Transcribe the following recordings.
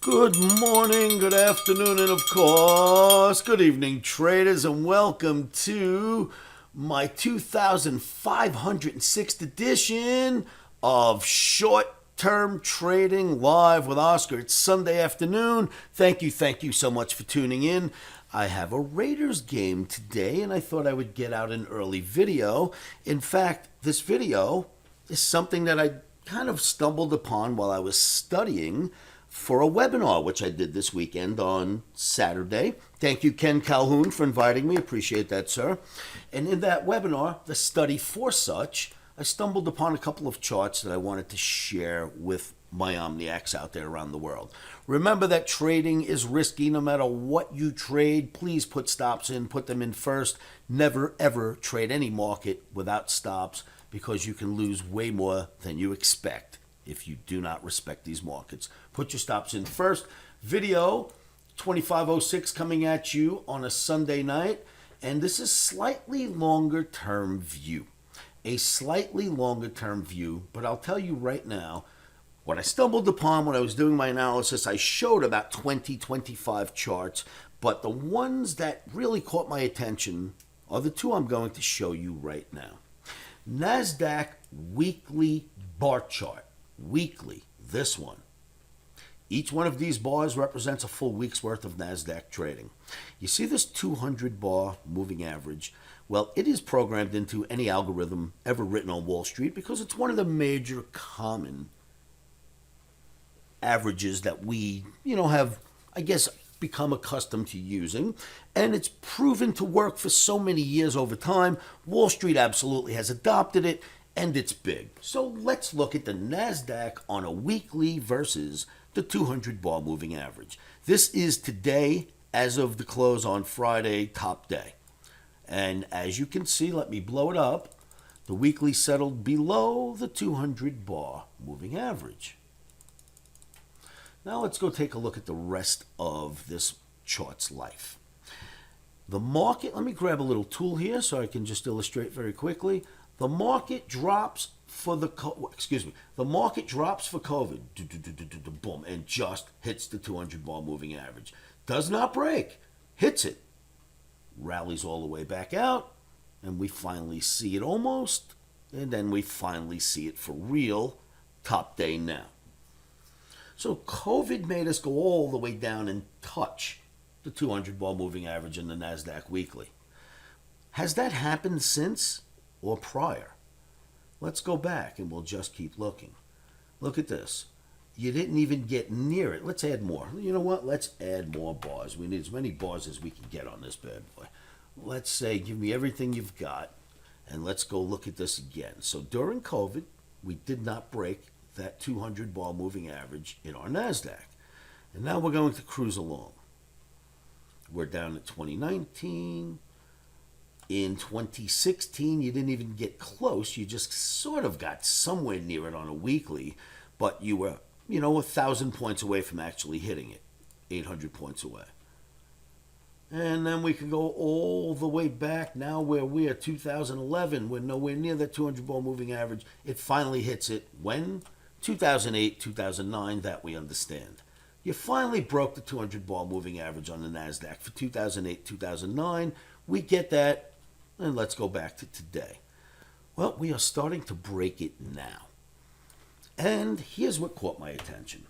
Good morning, good afternoon, and of course, good evening, traders, and welcome to my 2506th edition of Short Term Trading Live with Oscar. It's Sunday afternoon. Thank you so much for tuning in. I have a Raiders game today, and I thought I would get out an early video. In fact, this video is something that I kind of stumbled upon while I was studying for a webinar, which I did this weekend on Saturday. Thank you, Ken Calhoun, for inviting me. Appreciate that, sir. And in that webinar, the study for such, I stumbled upon a couple of charts that I wanted to share with my Omniacs out there around the world. Remember that trading is risky no matter what you trade. Please put stops in, put them in first. Never, ever trade any market without stops because you can lose way more than you expect if you do not respect these markets. Put your stops in first. Video 2506 coming at you on a Sunday night, and this is slightly longer term view. A slightly longer term view, but I'll tell you right now, what I stumbled upon when I was doing my analysis, I showed about 25 charts, but the ones that really caught my attention are the two I'm going to show you right now. Nasdaq weekly bar chart. Weekly, this one. Each one of these bars represents a full week's worth of Nasdaq trading. You see this 200 bar moving average? Well, it is programmed into any algorithm ever written on Wall Street because it's one of the major common averages that we, have, I guess, become accustomed to using. And it's proven to work for so many years over time. Wall Street absolutely has adopted it. And it's big. So let's look at the Nasdaq on a weekly versus the 200 bar moving average. This is today, as of the close on Friday, top day. And as you can see, let me blow it up. The weekly settled below the 200 bar moving average. Now let's go take a look at the rest of this chart's life. The market, let me grab a little tool here so I can just illustrate very quickly. The market drops for COVID, boom, and just hits the 200 bar moving average. Does not break, hits it, rallies all the way back out, and we finally see it almost, and then we finally see it for real, top day now. So COVID made us go all the way down and touch the 200 bar moving average in the Nasdaq weekly. Has that happened since? Or prior? Let's go back and we'll just keep looking. Look at this. You didn't even get near it. Let's add more. You know what? Let's add more bars. We need as many bars as we can get on this bad boy. Let's say, give me everything you've got, and let's go look at this again. So during COVID, we did not break that 200 bar moving average in our NASDAQ. And now we're going to cruise along. We're down at 2019. In 2016, you didn't even get close. You just sort of got somewhere near it on a weekly, but you were, 1,000 points away from actually hitting it, 800 points away. And then we can go all the way back now where we are 2011. We're nowhere near that 200 bar moving average. It finally hits it when? 2008, 2009, that we understand. You finally broke the 200 bar moving average on the NASDAQ for 2008, 2009. We get that. And let's go back to today. Well, we are starting to break it now. And here's what caught my attention.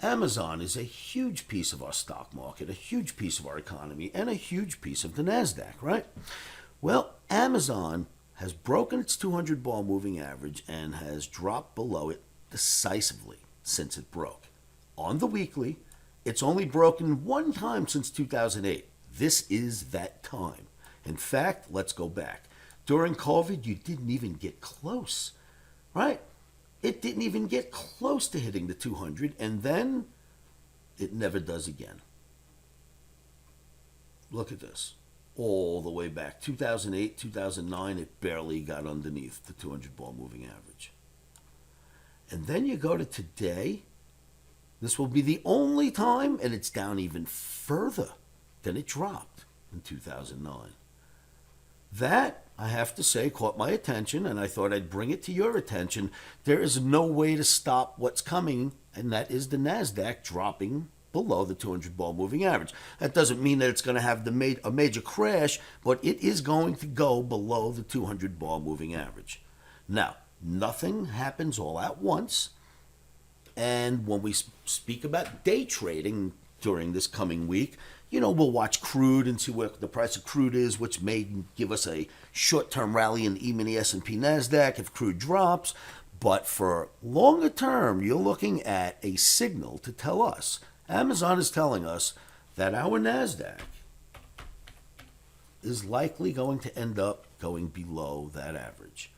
Amazon is a huge piece of our stock market, a huge piece of our economy, and a huge piece of the NASDAQ, right? Well, Amazon has broken its 200 bar moving average and has dropped below it decisively since it broke. On the weekly, it's only broken one time since 2008. This is that time. In fact, let's go back. During COVID, you didn't even get close, right? It didn't even get close to hitting the 200, and then it never does again. Look at this. All the way back. 2008, 2009, it barely got underneath the 200 bar moving average. And then you go to today. This will be the only time, and it's down even further than it dropped in 2009. That, I have to say, caught my attention, and I thought I'd bring it to your attention. There is no way to stop what's coming, and that is the Nasdaq dropping below the 200 ball moving average. That doesn't mean that it's going to have a major crash, but it is going to go below the 200 ball moving average. Now, nothing happens all at once, and when we speak about day trading during this coming week, we'll watch crude and see what the price of crude is, which may give us a short-term rally in even the S&P Nasdaq if crude drops. But for longer term, you're looking at a signal to tell us. Amazon is telling us that our Nasdaq is likely going to end up going below that average.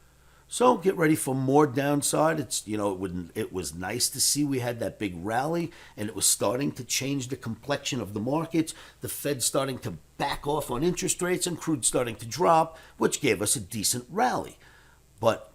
So get ready for more downside. It was nice to see we had that big rally, and it was starting to change the complexion of the markets. The Fed starting to back off on interest rates and crude starting to drop, which gave us a decent rally. But,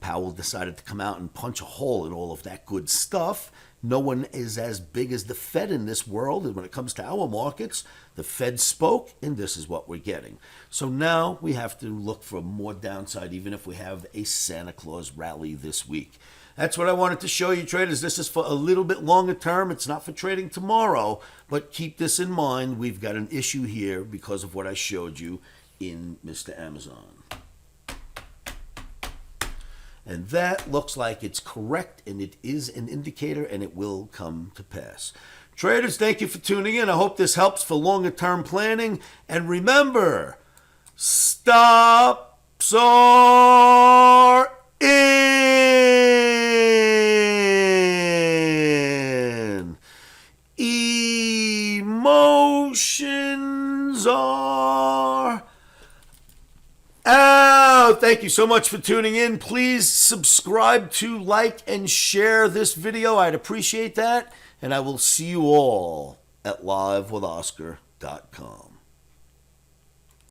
Powell decided to come out and punch a hole in all of that good stuff. No one is as big as the Fed in this world. And when it comes to our markets, the Fed spoke, and this is what we're getting. So now we have to look for more downside, even if we have a Santa Claus rally this week. That's what I wanted to show you, traders. This is for a little bit longer term. It's not for trading tomorrow, but keep this in mind. We've got an issue here because of what I showed you in Mr. Amazon. And that looks like it's correct, and it is an indicator, and it will come to pass. Traders, thank you for tuning in. I hope this helps for longer-term planning. And remember, stops are in. Emotions are out. Thank you so much for tuning in. Please subscribe to, like, and share this video. I'd appreciate that. And I will see you all at livewithoscar.com.